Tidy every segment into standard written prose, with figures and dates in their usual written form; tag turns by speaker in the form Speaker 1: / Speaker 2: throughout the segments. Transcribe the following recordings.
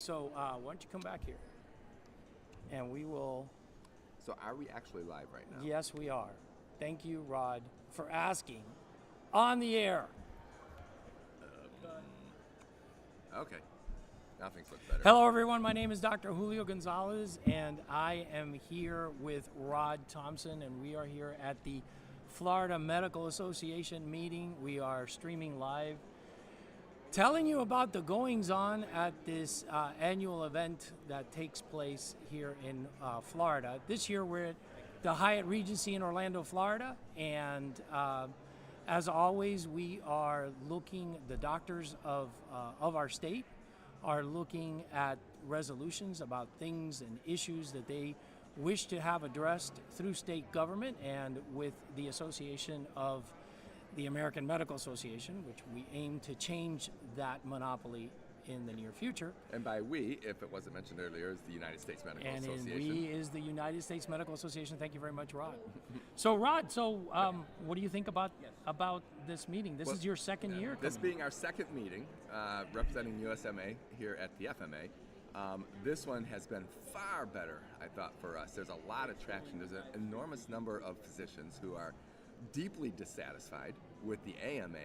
Speaker 1: So why don't you come back here? And we will...
Speaker 2: So are we actually live right now?
Speaker 1: Yes, we are. Thank you, Rod, for asking. On the air.
Speaker 2: Okay. Now things look better.
Speaker 1: Hello, everyone. My name is Dr. Julio Gonzalez, and I am here with Rod Thompson, and we are here at the Florida Medical Association meeting. We are streaming live, telling you about the goings-on at this annual event that takes place here in Florida. This year, we're at the Hyatt Regency in Orlando, Florida, and as always, we are looking, the doctors of our state are looking at resolutions about things and issues that they wish to have addressed through state government and with the Association of the American Medical Association, which we aim to change that monopoly in the near future.
Speaker 2: And by we, if it wasn't mentioned earlier, is the United States Medical
Speaker 1: And
Speaker 2: Association.
Speaker 1: we is the United States Medical Association. Thank you very much, Rod. So, Rod, what do you think about this meeting? This is your second year.
Speaker 2: This being our second meeting, representing USMA here at the FMA, this one has been far better, I thought, for us. There's a lot of traction. There's an enormous number of physicians who are deeply dissatisfied with the AMA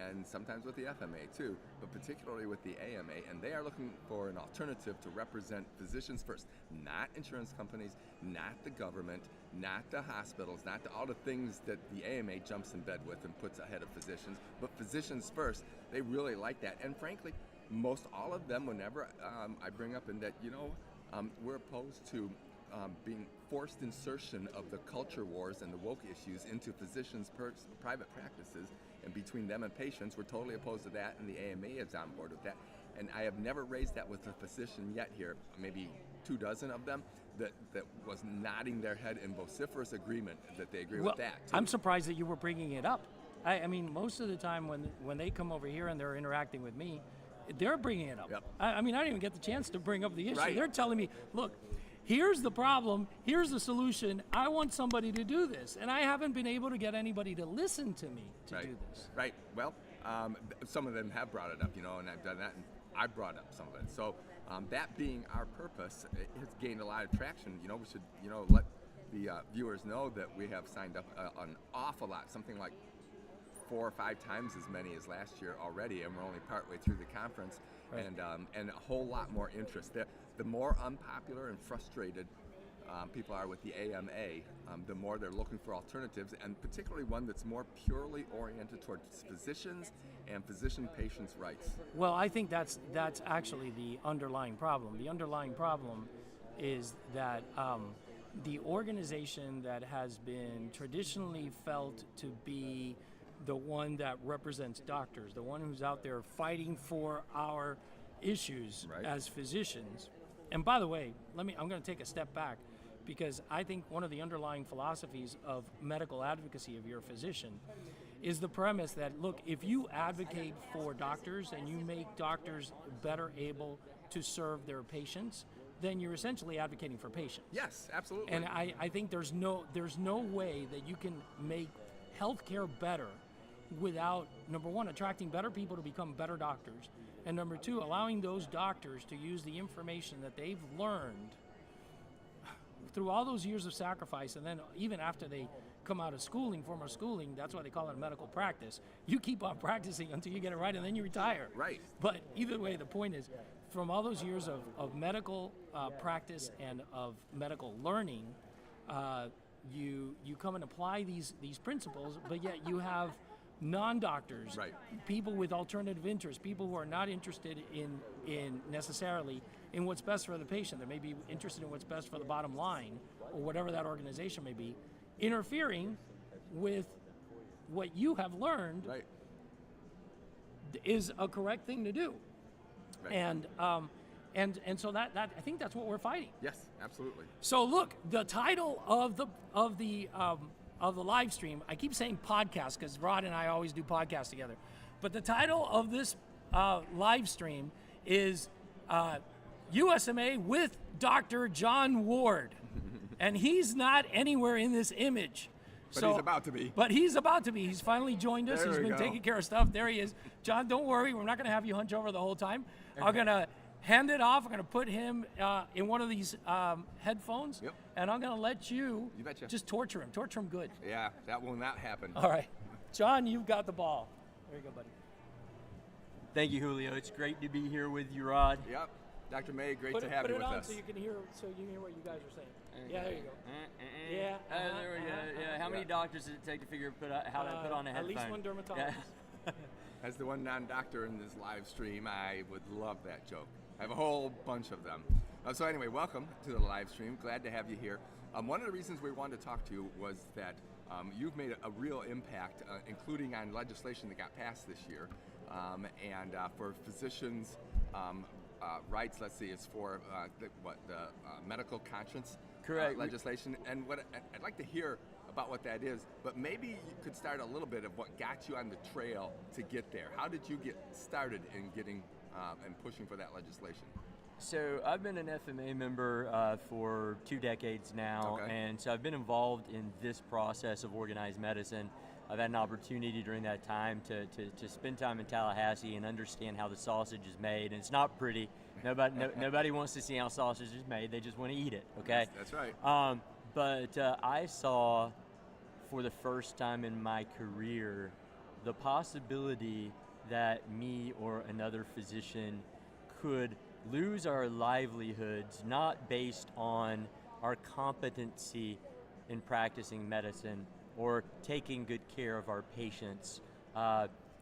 Speaker 2: and sometimes with the FMA too, but particularly with the AMA, and they are looking for an alternative to represent physicians first, not insurance companies, not the government, not the hospitals, not all the things that the AMA jumps in bed with and puts ahead of physicians, but physicians first. They really like that, and frankly, most all of them, whenever I bring up in that, we're opposed to being forced insertion of the culture wars and the woke issues into physicians' private practices and between them and patients. We're totally opposed to that, and the AMA is on board with that. And I have never raised that with a physician yet here, maybe 24 of them, that was nodding their head in vociferous agreement that they agree with that, too.
Speaker 1: I'm surprised that you were bringing it up. I mean, most of the time when they come over here and they're interacting with me, they're bringing it up.
Speaker 2: Yep.
Speaker 1: I mean, I don't even get the chance to bring up the issue.
Speaker 2: Right.
Speaker 1: They're telling me, look, here's the problem, here's the solution, I want somebody to do this. And I haven't been able to get anybody to listen to me to do this.
Speaker 2: Right. Well, some of them have brought it up, and I've done that, and I brought up some of it. So that being our purpose, it has gained a lot of traction. We should, let the viewers know that we have signed up an awful lot, something like 4 or 5 times as many as last year already, and we're only partway through the conference, right. And a whole lot more interest. The more unpopular and frustrated people are with the AMA, the more they're looking for alternatives, and particularly one that's more purely oriented towards physicians and physician-patients' rights.
Speaker 1: Well, I think that's actually the underlying problem. The underlying problem is that the organization that has been traditionally felt to be the one that represents doctors, the one who's out there fighting for our issues
Speaker 2: right.
Speaker 1: as physicians. And by the way, I'm going to take a step back, because I think one of the underlying philosophies of medical advocacy, of your physician, is the premise that, look, if you advocate for doctors and you make doctors better able to serve their patients, then you're essentially advocating for patients.
Speaker 2: Yes, absolutely.
Speaker 1: And I think there's no way that you can make healthcare better without, number one, attracting better people to become better doctors, and number two, allowing those doctors to use the information that they've learned through all those years of sacrifice, and then even after they come out of schooling, formal schooling, that's why they call it medical practice. You keep on practicing until you get it right, and then you retire.
Speaker 2: Right.
Speaker 1: But either way, the point is, from all those years of medical practice and of medical learning, you come and apply these principles, but yet you have non-doctors,
Speaker 2: right.
Speaker 1: people with alternative interests, people who are not interested in necessarily in what's best for the patient. They may be interested in what's best for the bottom line, or whatever that organization may be, interfering with what you have learned
Speaker 2: right.
Speaker 1: is a correct thing to do.
Speaker 2: Right.
Speaker 1: And so that I think that's what we're fighting.
Speaker 2: Yes, absolutely.
Speaker 1: So look, the title of the live stream, I keep saying podcast because Rod and I always do podcasts together, but the title of this live stream is USMA with Dr. Jon Ward, and he's not anywhere in this image.
Speaker 2: But he's about to be.
Speaker 1: But he's about to be. He's finally joined us. He's been taking care of stuff. There he is. John, don't worry. We're not going to have you hunch over the whole time. I'm going to hand it off. I'm going to put him in one of these headphones,
Speaker 2: Yep.
Speaker 1: and I'm going to let you,
Speaker 2: betcha.
Speaker 1: just torture him. Torture him good.
Speaker 2: Yeah, that will not happen.
Speaker 1: All right. John, you've got the ball. There you go, buddy.
Speaker 3: Thank you, Julio. It's great to be here with you, Rod.
Speaker 2: Yep. Dr. May, great
Speaker 1: Put
Speaker 2: to have
Speaker 1: it
Speaker 2: you with
Speaker 1: on
Speaker 2: us.
Speaker 1: so you can hear what you guys are saying.
Speaker 3: Okay.
Speaker 1: Yeah, there you go. Yeah.
Speaker 3: There we go. Yeah. How many doctors does it take to figure how to put on a headphone?
Speaker 1: At least one dermatologist.
Speaker 3: Yeah.
Speaker 2: As the one non-doctor in this live stream, I would love that joke. I have a whole bunch of them. So anyway, welcome to the live stream. Glad to have you here. One of the reasons we wanted to talk to you was that you've made a real impact, including on legislation that got passed this year. And for physicians' rights, let's see, it's for the medical conscience
Speaker 3: Correct.
Speaker 2: Legislation. And what I'd like to hear about what that is, but maybe you could start a little bit of what got you on the trail to get there. How did you get started in getting and pushing for that legislation?
Speaker 3: So I've been an FMA member for 2 decades now,
Speaker 2: Okay.
Speaker 3: and so I've been involved in this process of organized medicine. I've had an opportunity during that time to spend time in Tallahassee and understand how the sausage is made, and it's not pretty. Nobody wants to see how sausage is made. They just want to eat it. Okay.
Speaker 2: That's right.
Speaker 3: But I saw, for the first time in my career, the possibility that me or another physician could lose our livelihoods not based on our competency in practicing medicine or taking good care of our patients.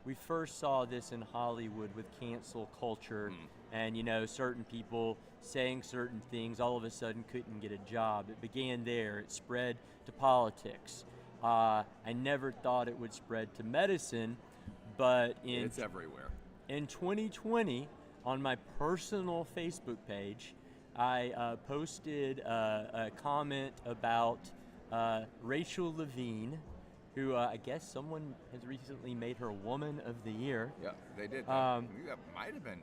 Speaker 3: We first saw this in Hollywood with cancel culture, and certain people saying certain things all of a sudden couldn't get a job. It began there. It spread to politics. I never thought it would spread to medicine, but
Speaker 2: It's everywhere.
Speaker 3: in 2020, on my personal Facebook page, I posted a comment about Rachel Levine, who I guess someone has recently made her Woman of the Year.
Speaker 2: Yeah, they did. I think that might have been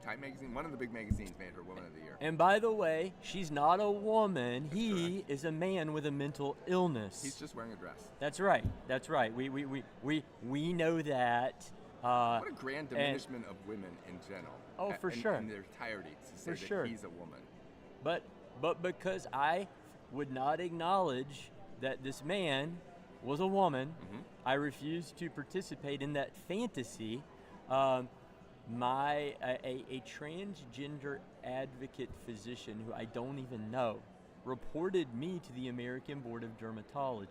Speaker 2: Time Magazine. One of the big magazines made her Woman of the Year.
Speaker 3: And by the way, she's not a woman. He is a man with a mental illness.
Speaker 2: He's just wearing a dress.
Speaker 3: That's right. That's right. We know that.
Speaker 2: What a grand diminishment of women in general.
Speaker 3: Oh, for sure.
Speaker 2: In their entirety, to say
Speaker 3: For
Speaker 2: that
Speaker 3: sure.
Speaker 2: he's a woman.
Speaker 3: But because I would not acknowledge that this man was a woman, I refused to participate in that fantasy. A transgender advocate physician who I don't even know reported me to the American Board of Dermatology.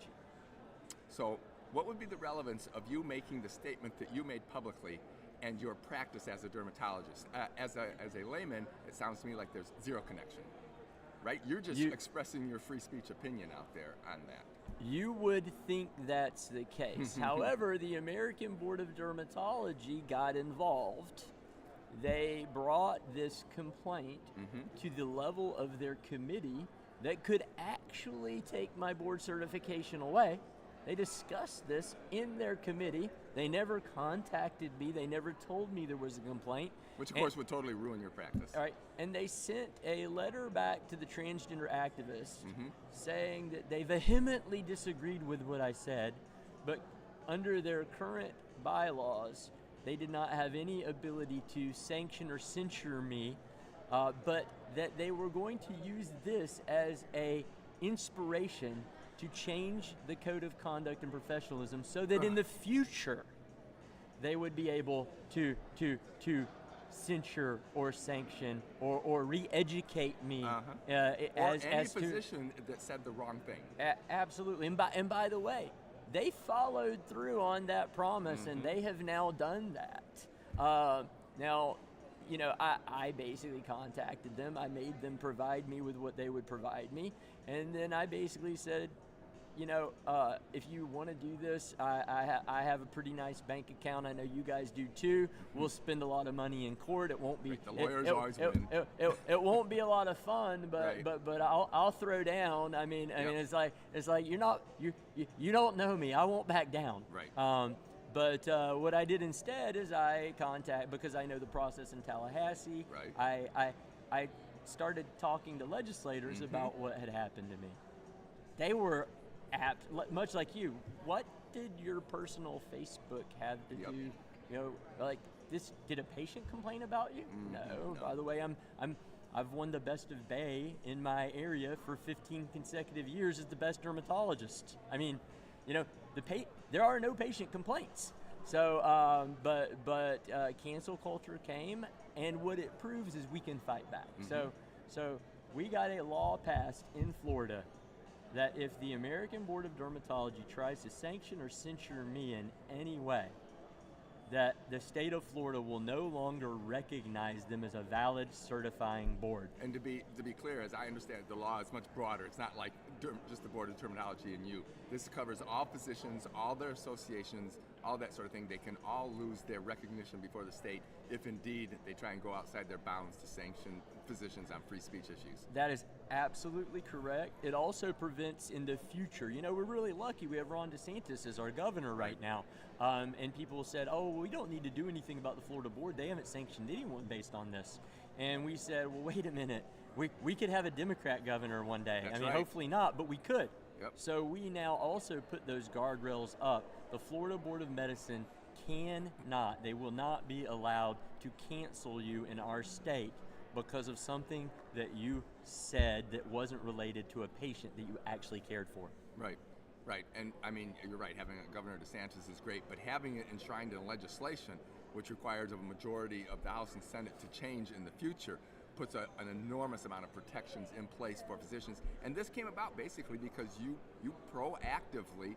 Speaker 2: So, what would be the relevance of you making the statement that you made publicly and your practice as a dermatologist? As a layman, it sounds to me like there's zero connection, right? You're just expressing your free speech opinion out there on that.
Speaker 3: You would think that's the case. However, the American Board of Dermatology got involved. They brought this complaint to the level of their committee that could actually take my board certification away. They discussed this in their committee. They never contacted me. They never told me there was a complaint.
Speaker 2: Which, of course, would totally ruin your practice.
Speaker 3: All right, and they sent a letter back to the transgender activists saying that they vehemently disagreed with what I said, but under their current bylaws, they did not have any ability to sanction or censure me, but that they were going to use this as a inspiration to change the code of conduct and professionalism so that in the future they would be able to censure or sanction or re-educate me
Speaker 2: as any physician that said the wrong thing.
Speaker 3: Absolutely. And by the way, they followed through on that promise, and they have now done that. Now, I basically contacted them. I made them provide me with what they would provide me, and then I basically said, if you want to do this, I have a pretty nice bank account. I know you guys do too. We'll spend a lot of money in court. It won't be
Speaker 2: the lawyers always win.
Speaker 3: It won't be a lot of fun, but
Speaker 2: Right.
Speaker 3: but I'll throw down. I mean it's like you don't know me. I won't back down.
Speaker 2: Right.
Speaker 3: But what I did instead is because I know the process in Tallahassee.
Speaker 2: Right.
Speaker 3: I started talking to legislators about what had happened to me. They were much like you. What did your personal Facebook have to do? did a patient complain about you? No. By the way, I've won the Best of Bay in my area for 15 consecutive years as the best dermatologist. I mean, there are no patient complaints. So, but cancel culture came, and what it proves is we can fight back. So we got a law passed in Florida that if the American Board of Dermatology tries to sanction or censure me in any way, that the state of Florida will no longer recognize them as a valid certifying board.
Speaker 2: And to be clear, as I understand it, the law is much broader. It's not like just the Board of Terminology and you. This covers all physicians, all their associations, all that sort of thing. They can all lose their recognition before the state if indeed they try and go outside their bounds to sanction physicians on free speech issues.
Speaker 3: That is absolutely correct. It also prevents in the future. We're really lucky we have Ron DeSantis as our governor right now. And people said, oh, well, we don't need to do anything about the Florida board. They haven't sanctioned anyone based on this. And we said, well, wait a minute. We could have a Democrat governor one day.
Speaker 2: That's
Speaker 3: I mean,
Speaker 2: right.
Speaker 3: Hopefully not, but we could.
Speaker 2: Yep.
Speaker 3: So we now also put those guardrails up. The Florida Board of Medicine they will not be allowed to cancel you in our state because of something that you said that wasn't related to a patient that you actually cared for.
Speaker 2: Right. And I mean, you're right, having a Governor DeSantis is great, but having it enshrined in legislation, which requires a majority of the House and Senate to change in the future, puts an enormous amount of protections in place for physicians. And this came about basically because you proactively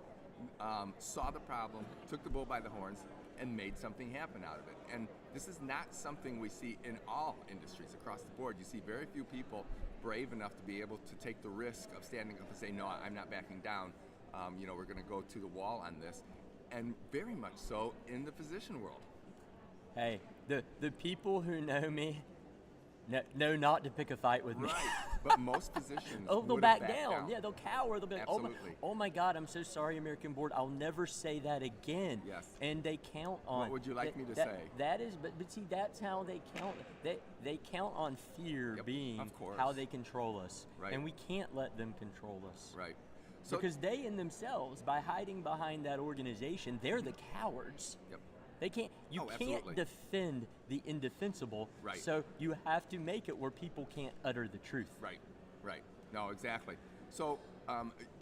Speaker 2: saw the problem, took the bull by the horns, and made something happen out of it. And this is not something we see in all industries across the board. You see very few people brave enough to be able to take the risk of standing up and say, no, I'm not backing down. We're going to go to the wall on this. And very much so in the physician world.
Speaker 3: Hey, the people who know me know not to pick a fight with me.
Speaker 2: Right, but most physicians
Speaker 3: they'll back down. Yeah, they'll cower. They'll be like,
Speaker 2: Absolutely.
Speaker 3: oh my God, I'm so sorry, American Board. I'll never say that again.
Speaker 2: Yes.
Speaker 3: And they count on.
Speaker 2: What would you like me to say?
Speaker 3: That is, but see, that's how they count. They count on fear being
Speaker 2: of course.
Speaker 3: how they control us.
Speaker 2: Right.
Speaker 3: And we can't let them control us.
Speaker 2: Right. So,
Speaker 3: because they in themselves, by hiding behind that organization, they're the cowards.
Speaker 2: Yep.
Speaker 3: They can't. You can't defend the indefensible.
Speaker 2: Right.
Speaker 3: So you have to make it where people can't utter the truth.
Speaker 2: Right. No, exactly. So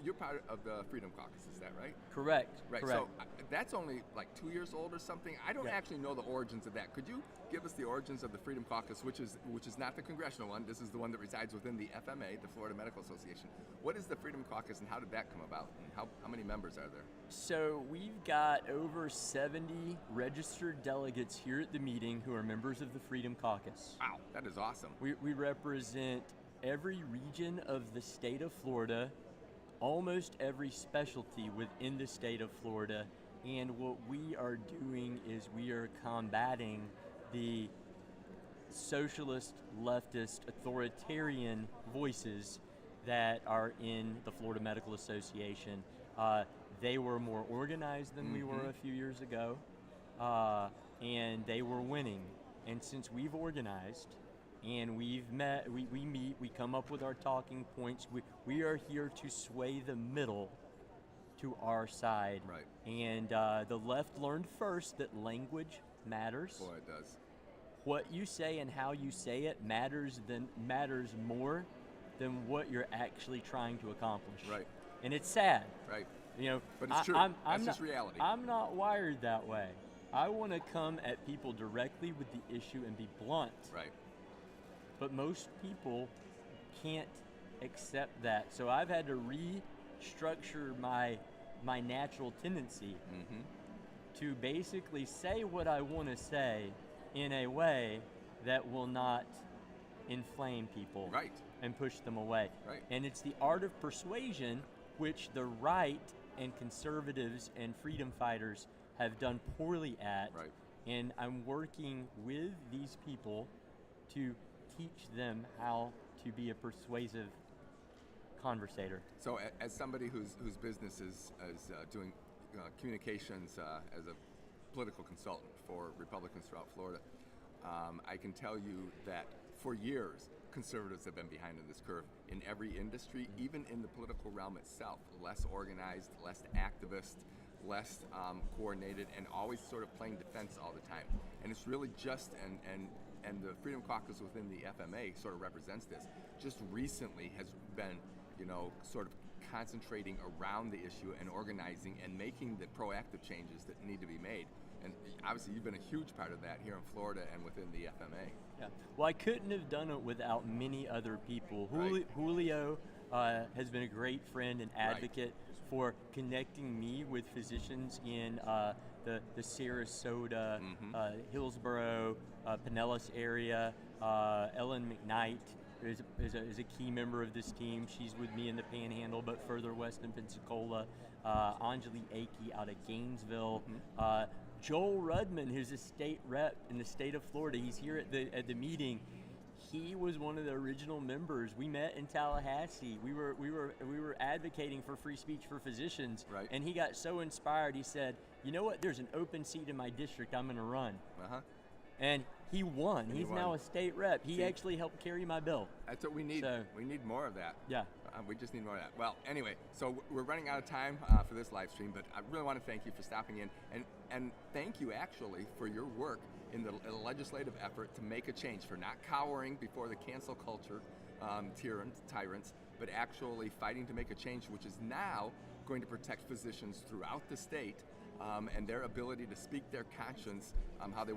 Speaker 2: you're part of the Freedom Caucus, is that right?
Speaker 3: Correct.
Speaker 2: Right.
Speaker 3: Correct.
Speaker 2: So that's only like 2 years old or something. I don't actually know the origins of that. Could you give us the origins of the Freedom Caucus, which is not the congressional one? This is the one that resides within the FMA, the Florida Medical Association. What is the Freedom Caucus, and how did that come about? And how many members are there?
Speaker 3: So we've got over 70 registered delegates here at the meeting who are members of the Freedom Caucus.
Speaker 2: Wow, that is awesome.
Speaker 3: We represent every region of the state of Florida, almost every specialty within the state of Florida, and what we are doing is we are combating the socialist, leftist, authoritarian voices that are in the Florida Medical Association. They were more organized than we were a few years ago, and they were winning. And since we've organized, and we've met, we meet, we come up with our talking points. We are here to sway the middle to our side.
Speaker 2: Right.
Speaker 3: And the left learned first that language matters.
Speaker 2: Boy, it does.
Speaker 3: What you say and how you say it matters more than what you're actually trying to accomplish.
Speaker 2: Right.
Speaker 3: And it's sad.
Speaker 2: Right.
Speaker 3: You know,
Speaker 2: But it's true. That's just reality.
Speaker 3: I'm not wired that way. I want to come at people directly with the issue and be blunt.
Speaker 2: Right.
Speaker 3: But most people can't accept that. So I've had to restructure my natural tendency to basically say what I want to say in a way that will not inflame people
Speaker 2: Right.
Speaker 3: and push them away.
Speaker 2: Right.
Speaker 3: And it's the art of persuasion, which the right and conservatives and freedom fighters have done poorly at.
Speaker 2: Right.
Speaker 3: And I'm working with these people to teach them how to be a persuasive conversator.
Speaker 2: So, as somebody whose business is doing communications as a political consultant for Republicans throughout Florida, I can tell you that for years, conservatives have been behind in this curve in every industry, even in the political realm itself. Less organized, less activist, less coordinated, and always sort of playing defense all the time. And it's really just, and the Freedom Caucus within the FMA sort of represents this, just recently has been, sort of concentrating around the issue and organizing and making the proactive changes that need to be made. And obviously you've been a huge part of that here in Florida and within the FMA.
Speaker 3: Yeah. Well, I couldn't have done it without many other people.
Speaker 2: Right.
Speaker 3: Julio has been a great friend and advocate for connecting me with physicians in the Sarasota, Hillsborough, Pinellas area. Ellen McKnight is a key member of this team. She's with me in the Panhandle, but further west in Pensacola. Anjali Akey out of Gainesville. Joel Rudman, who's a state rep in the state of Florida, he's here at the meeting. He was one of the original members. We met in Tallahassee. We were advocating for free speech for physicians,
Speaker 2: right.
Speaker 3: And he got so inspired. He said, "You know what? There's an open seat in my district. I'm going to run." And he won. He's now a state rep. He actually helped carry my bill.
Speaker 2: That's what we need.
Speaker 3: So,
Speaker 2: we need more of that.
Speaker 3: Yeah.
Speaker 2: We just need more of that. Well, anyway, so we're running out of time for this live stream, but I really want to thank you for stopping in, and thank you actually for your work in the legislative effort to make a change, for not cowering before the cancel culture tyrants, but actually fighting to make a change, which is now going to protect physicians throughout the state and their ability to speak their conscience, how they